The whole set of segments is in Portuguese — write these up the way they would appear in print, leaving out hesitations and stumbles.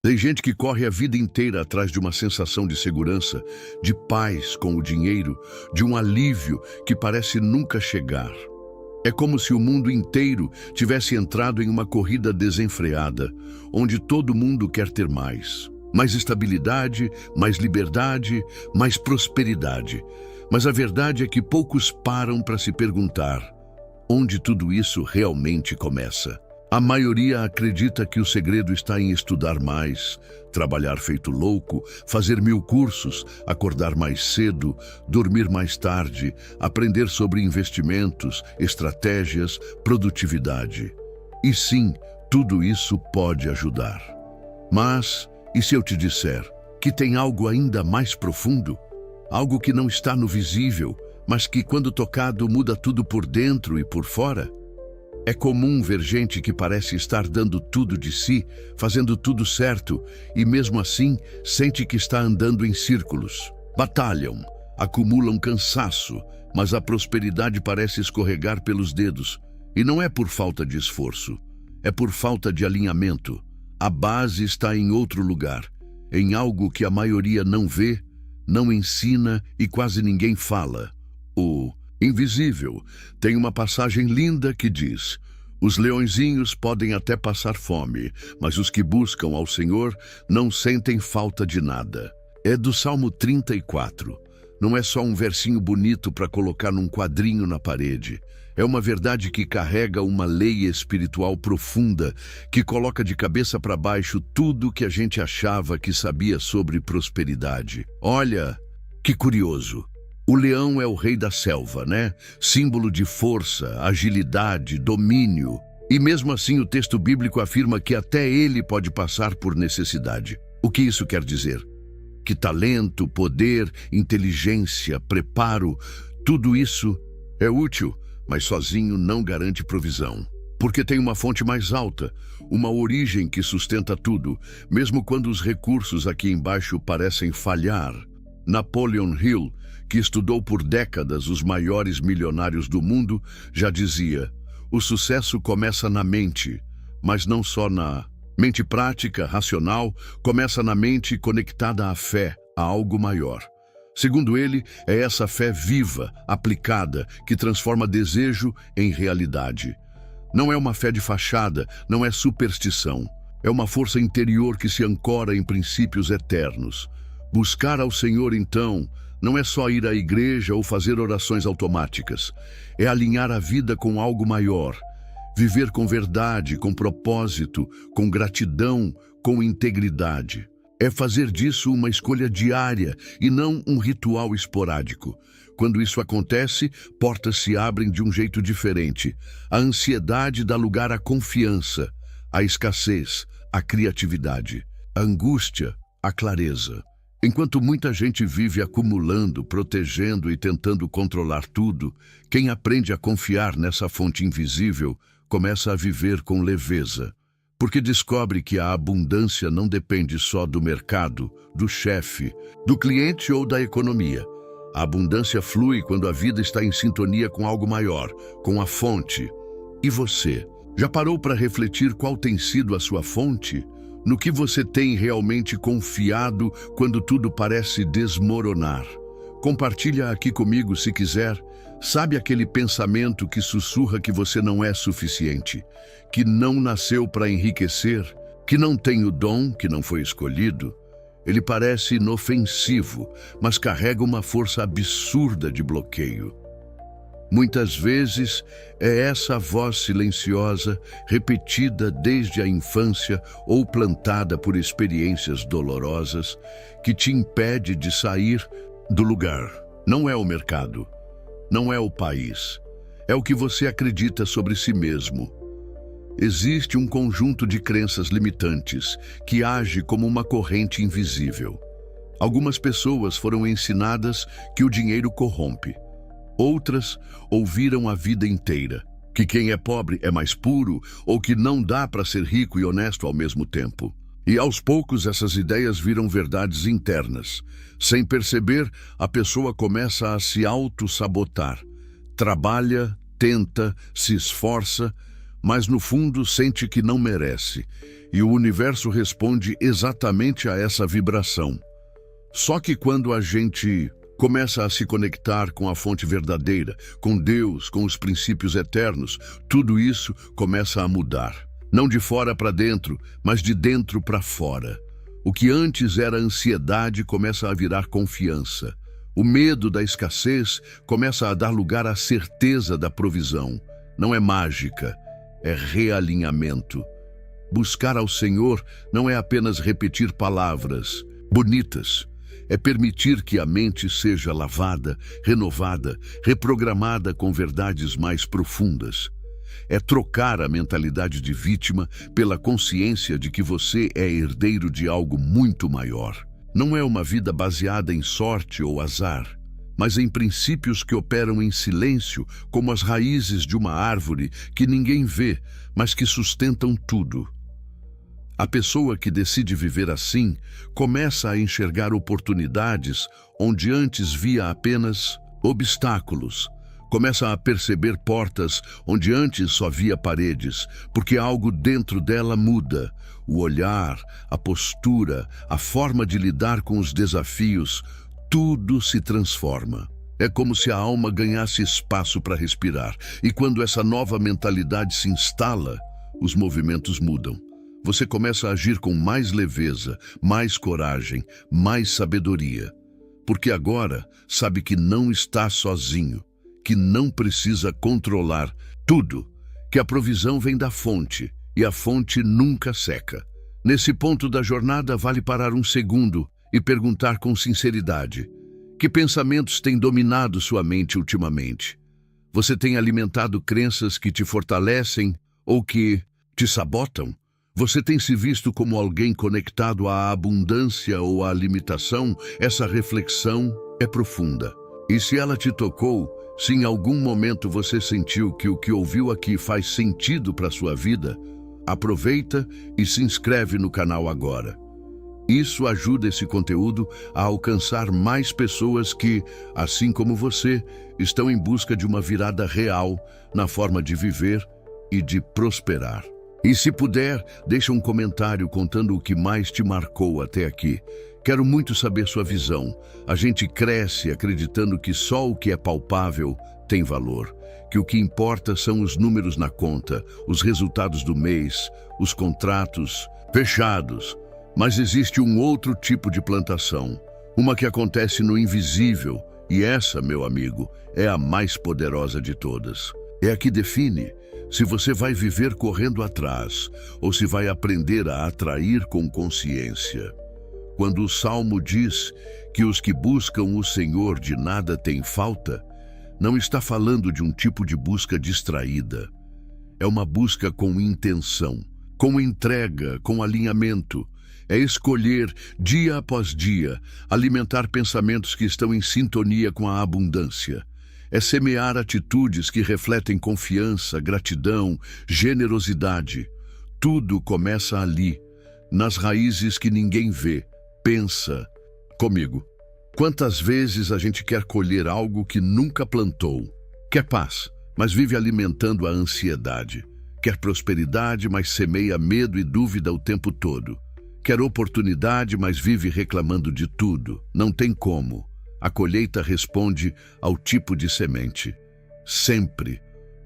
Tem gente que corre a vida inteira atrás de uma sensação de segurança, de paz com o dinheiro, de um alívio que parece nunca chegar. É como se o mundo inteiro tivesse entrado em uma corrida desenfreada, onde todo mundo quer ter mais. Mais estabilidade, mais liberdade, mais prosperidade. Mas a verdade é que poucos param para se perguntar onde tudo isso realmente começa. A maioria acredita que o segredo está em estudar mais, trabalhar feito louco, fazer 1000 cursos, acordar mais cedo, dormir mais tarde, aprender sobre investimentos, estratégias, produtividade. E sim, tudo isso pode ajudar. Mas, e se eu te disser que tem algo ainda mais profundo? Algo que não está no visível, mas que, quando tocado, muda tudo por dentro e por fora? É comum ver gente que parece estar dando tudo de si, fazendo tudo certo, e mesmo assim sente que está andando em círculos. Batalham, acumulam cansaço, mas a prosperidade parece escorregar pelos dedos. E não é por falta de esforço, é por falta de alinhamento. A base está em outro lugar, em algo que a maioria não vê, não ensina e quase ninguém fala. O invisível. Tem uma passagem linda que diz: os leõezinhos podem até passar fome, mas os que buscam ao Senhor não sentem falta de nada. É do Salmo 34. Não é só um versinho bonito para colocar num quadrinho na parede. É uma verdade que carrega uma lei espiritual profunda, que coloca de cabeça para baixo tudo que a gente achava que sabia sobre prosperidade. Olha, que curioso. O leão é o rei da selva, né? Símbolo de força, agilidade, domínio. E mesmo assim o texto bíblico afirma que até ele pode passar por necessidade. O que isso quer dizer? Que talento, poder, inteligência, preparo, tudo isso é útil, mas sozinho não garante provisão. Porque tem uma fonte mais alta, uma origem que sustenta tudo, mesmo quando os recursos aqui embaixo parecem falhar. Napoleon Hill, que estudou por décadas os maiores milionários do mundo, já dizia: o sucesso começa na mente, mas não só na mente prática, racional, começa na mente conectada à fé, a algo maior. Segundo ele, é essa fé viva, aplicada, que transforma desejo em realidade. Não é uma fé de fachada, não é superstição. É uma força interior que se ancora em princípios eternos. Buscar ao Senhor, então, não é só ir à igreja ou fazer orações automáticas. É alinhar a vida com algo maior. Viver com verdade, com propósito, com gratidão, com integridade. É fazer disso uma escolha diária e não um ritual esporádico. Quando isso acontece, portas se abrem de um jeito diferente. A ansiedade dá lugar à confiança, à escassez, à criatividade, à angústia, à clareza. Enquanto muita gente vive acumulando, protegendo e tentando controlar tudo, quem aprende a confiar nessa fonte invisível começa a viver com leveza, porque descobre que a abundância não depende só do mercado, do chefe, do cliente ou da economia. A abundância flui quando a vida está em sintonia com algo maior, com a fonte. E você? Já parou para refletir qual tem sido a sua fonte? No que você tem realmente confiado quando tudo parece desmoronar? Compartilha aqui comigo se quiser. Sabe aquele pensamento que sussurra que você não é suficiente, que não nasceu para enriquecer, que não tem o dom, que não foi escolhido? Ele parece inofensivo, mas carrega uma força absurda de bloqueio. Muitas vezes é essa voz silenciosa, repetida desde a infância ou plantada por experiências dolorosas, que te impede de sair do lugar. Não é o mercado, não é o país, é o que você acredita sobre si mesmo. Existe um conjunto de crenças limitantes que age como uma corrente invisível. Algumas pessoas foram ensinadas que o dinheiro corrompe. Outras ouviram a vida inteira que quem é pobre é mais puro ou que não dá para ser rico e honesto ao mesmo tempo. E aos poucos essas ideias viram verdades internas. Sem perceber, a pessoa começa a se auto-sabotar. Trabalha, tenta, se esforça, mas no fundo sente que não merece, e o universo responde exatamente a essa vibração. Só que quando a gente começa a se conectar com a fonte verdadeira, com Deus, com os princípios eternos, tudo isso começa a mudar. Não de fora para dentro, mas de dentro para fora. O que antes era ansiedade começa a virar confiança. O medo da escassez começa a dar lugar à certeza da provisão. Não é mágica, é realinhamento. Buscar ao Senhor não é apenas repetir palavras bonitas. É permitir que a mente seja lavada, renovada, reprogramada com verdades mais profundas. É trocar a mentalidade de vítima pela consciência de que você é herdeiro de algo muito maior. Não é uma vida baseada em sorte ou azar, mas em princípios que operam em silêncio, como as raízes de uma árvore que ninguém vê, mas que sustentam tudo. A pessoa que decide viver assim começa a enxergar oportunidades onde antes via apenas obstáculos. Começa a perceber portas onde antes só via paredes, porque algo dentro dela muda. O olhar, a postura, a forma de lidar com os desafios, tudo se transforma. É como se a alma ganhasse espaço para respirar. E quando essa nova mentalidade se instala, os movimentos mudam. Você começa a agir com mais leveza, mais coragem, mais sabedoria. Porque agora sabe que não está sozinho, que não precisa controlar tudo, que a provisão vem da fonte e a fonte nunca seca. Nesse ponto da jornada vale parar um segundo e perguntar com sinceridade: que pensamentos têm dominado sua mente ultimamente? Você tem alimentado crenças que te fortalecem ou que te sabotam? Você tem se visto como alguém conectado à abundância ou à limitação? Essa reflexão é profunda. E se ela te tocou, se em algum momento você sentiu que o que ouviu aqui faz sentido para a sua vida, aproveita e se inscreve no canal agora. Isso ajuda esse conteúdo a alcançar mais pessoas que, assim como você, estão em busca de uma virada real na forma de viver e de prosperar. E se puder, deixa um comentário contando o que mais te marcou até aqui. Quero muito saber sua visão. A gente cresce acreditando que só o que é palpável tem valor, que o que importa são os números na conta, os resultados do mês, os contratos fechados. Mas existe um outro tipo de plantação, uma que acontece no invisível, e essa, meu amigo, é a mais poderosa de todas. É a que define se você vai viver correndo atrás ou se vai aprender a atrair com consciência. Quando o Salmo diz que os que buscam o Senhor de nada têm falta, não está falando de um tipo de busca distraída. É uma busca com intenção, com entrega, com alinhamento. É escolher, dia após dia, alimentar pensamentos que estão em sintonia com a abundância. É semear atitudes que refletem confiança, gratidão, generosidade. Tudo começa ali, nas raízes que ninguém vê. Pensa comigo. Quantas vezes a gente quer colher algo que nunca plantou? Quer paz, mas vive alimentando a ansiedade. Quer prosperidade, mas semeia medo e dúvida o tempo todo. Quer oportunidade, mas vive reclamando de tudo. Não tem como. A colheita responde ao tipo de semente. Sempre.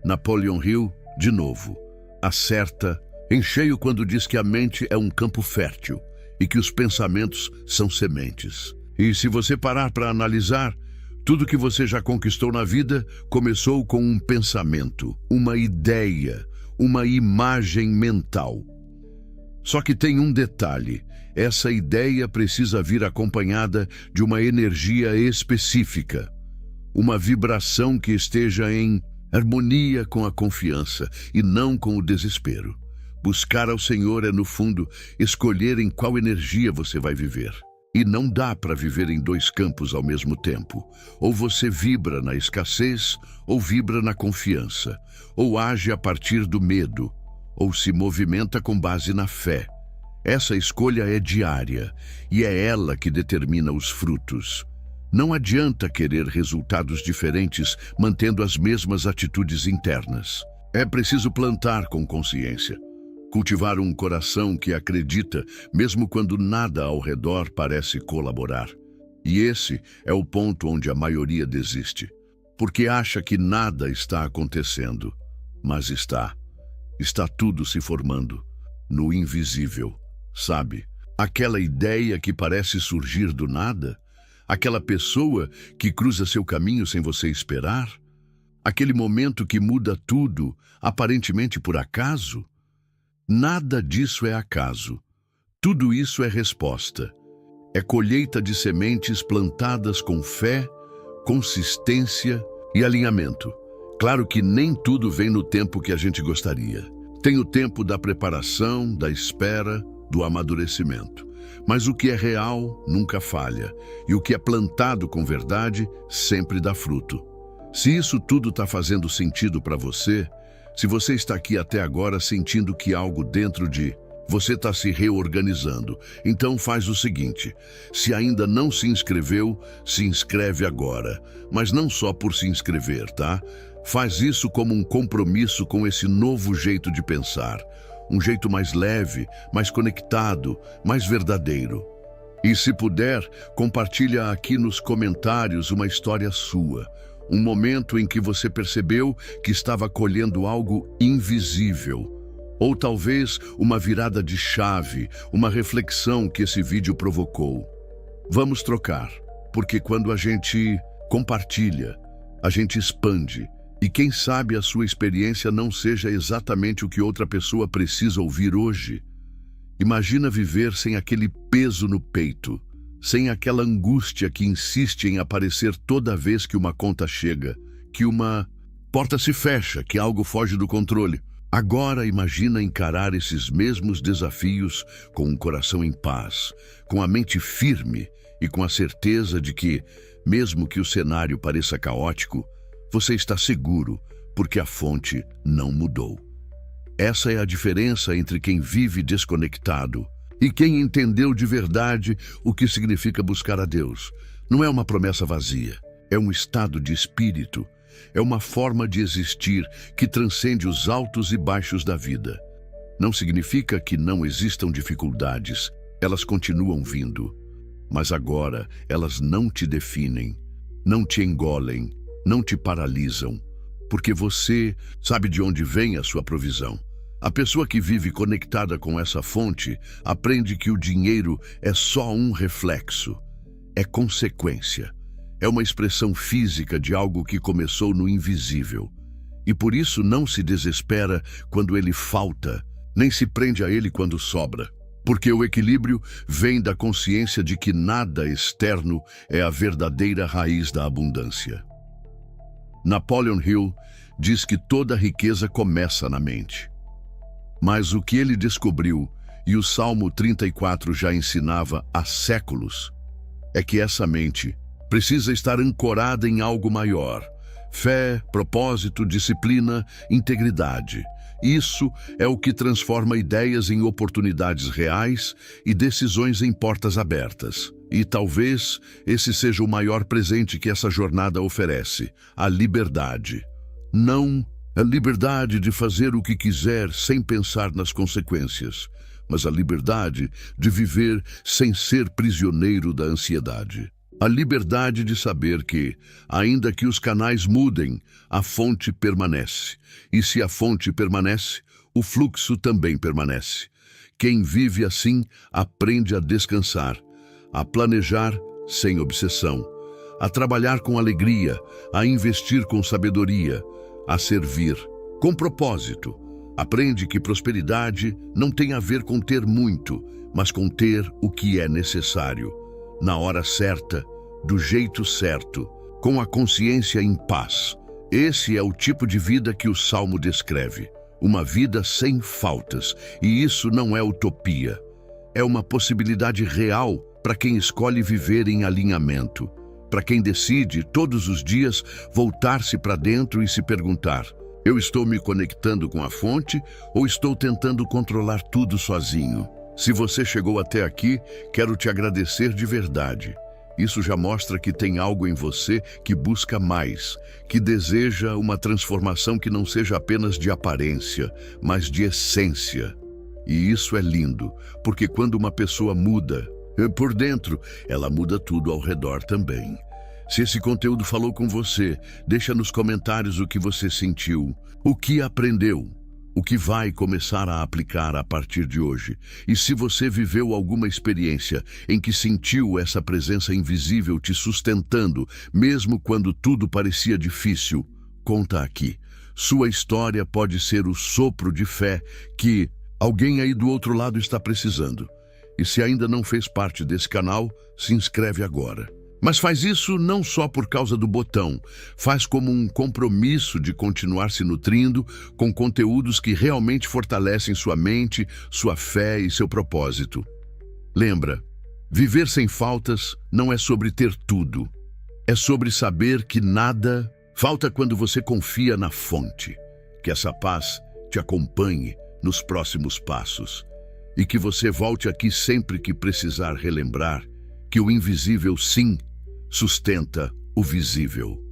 Napoleon Hill, de novo, acerta em cheio quando diz que a mente é um campo fértil e que os pensamentos são sementes. E se você parar para analisar, tudo que você já conquistou na vida começou com um pensamento, uma ideia, uma imagem mental. Só que tem um detalhe: essa ideia precisa vir acompanhada de uma energia específica, uma vibração que esteja em harmonia com a confiança e não com o desespero. Buscar ao Senhor é, no fundo, escolher em qual energia você vai viver. E não dá para viver em dois campos ao mesmo tempo. Ou você vibra na escassez, ou vibra na confiança. Ou age a partir do medo, ou se movimenta com base na fé. Essa escolha é diária, e é ela que determina os frutos. Não adianta querer resultados diferentes mantendo as mesmas atitudes internas. É preciso plantar com consciência, cultivar um coração que acredita, mesmo quando nada ao redor parece colaborar. E esse é o ponto onde a maioria desiste, porque acha que nada está acontecendo, mas está. Está tudo se formando, no invisível, sabe? Aquela ideia que parece surgir do nada, aquela pessoa que cruza seu caminho sem você esperar, aquele momento que muda tudo, aparentemente por acaso. Nada disso é acaso. Tudo isso é resposta. É colheita de sementes plantadas com fé, consistência e alinhamento. Claro que nem tudo vem no tempo que a gente gostaria. Tem o tempo da preparação, da espera, do amadurecimento. Mas o que é real nunca falha, e o que é plantado com verdade sempre dá fruto. Se isso tudo está fazendo sentido para você, se você está aqui até agora sentindo que algo dentro de você está se reorganizando, então faz o seguinte: se ainda não se inscreveu, se inscreve agora. Mas não só por se inscrever, tá? Faz isso como um compromisso com esse novo jeito de pensar. Um jeito mais leve, mais conectado, mais verdadeiro. E se puder, compartilha aqui nos comentários uma história sua. Um momento em que você percebeu que estava colhendo algo invisível. Ou talvez uma virada de chave, uma reflexão que esse vídeo provocou. Vamos trocar, porque quando a gente compartilha, a gente expande. E quem sabe a sua experiência não seja exatamente o que outra pessoa precisa ouvir hoje. Imagina viver sem aquele peso no peito, sem aquela angústia que insiste em aparecer toda vez que uma conta chega, que uma porta se fecha, que algo foge do controle. Agora imagina encarar esses mesmos desafios com um coração em paz, com a mente firme e com a certeza de que, mesmo que o cenário pareça caótico, você está seguro, porque a fonte não mudou. Essa é a diferença entre quem vive desconectado e quem entendeu de verdade o que significa buscar a Deus. Não é uma promessa vazia, é um estado de espírito, é uma forma de existir que transcende os altos e baixos da vida. Não significa que não existam dificuldades, elas continuam vindo. Mas agora elas não te definem, não te engolem, não te paralisam, porque você sabe de onde vem a sua provisão. A pessoa que vive conectada com essa fonte aprende que o dinheiro é só um reflexo, é consequência. É uma expressão física de algo que começou no invisível. E por isso não se desespera quando ele falta, nem se prende a ele quando sobra. Porque o equilíbrio vem da consciência de que nada externo é a verdadeira raiz da abundância. Napoleon Hill diz que toda riqueza começa na mente. Mas o que ele descobriu, e o Salmo 34 já ensinava há séculos, é que essa mente precisa estar ancorada em algo maior. Fé, propósito, disciplina, integridade. Isso é o que transforma ideias em oportunidades reais e decisões em portas abertas. E talvez esse seja o maior presente que essa jornada oferece, a liberdade. Não a liberdade de fazer o que quiser sem pensar nas consequências, mas a liberdade de viver sem ser prisioneiro da ansiedade. A liberdade de saber que, ainda que os canais mudem, a fonte permanece. E se a fonte permanece, o fluxo também permanece. Quem vive assim aprende a descansar, a planejar sem obsessão, a trabalhar com alegria, a investir com sabedoria, a servir com propósito. Aprende que prosperidade não tem a ver com ter muito, mas com ter o que é necessário, na hora certa, do jeito certo, com a consciência em paz. Esse é o tipo de vida que o Salmo descreve. Uma vida sem faltas, e isso não é utopia. É uma possibilidade real para quem escolhe viver em alinhamento, para quem decide todos os dias voltar-se para dentro e se perguntar: eu estou me conectando com a fonte ou estou tentando controlar tudo sozinho? Se você chegou até aqui, quero te agradecer de verdade. Isso já mostra que tem algo em você que busca mais, que deseja uma transformação que não seja apenas de aparência, mas de essência. E isso é lindo, porque quando uma pessoa muda por dentro, ela muda tudo ao redor também. Se esse conteúdo falou com você, deixa nos comentários o que você sentiu, o que aprendeu, o que vai começar a aplicar a partir de hoje. E se você viveu alguma experiência em que sentiu essa presença invisível te sustentando, mesmo quando tudo parecia difícil, conta aqui. Sua história pode ser o sopro de fé que alguém aí do outro lado está precisando. E se ainda não fez parte desse canal, se inscreve agora. Mas faz isso não só por causa do botão, faz como um compromisso de continuar se nutrindo com conteúdos que realmente fortalecem sua mente, sua fé e seu propósito. Lembra, viver sem faltas não é sobre ter tudo, é sobre saber que nada falta quando você confia na fonte. Que essa paz te acompanhe nos próximos passos e que você volte aqui sempre que precisar relembrar que o invisível sim sustenta o visível.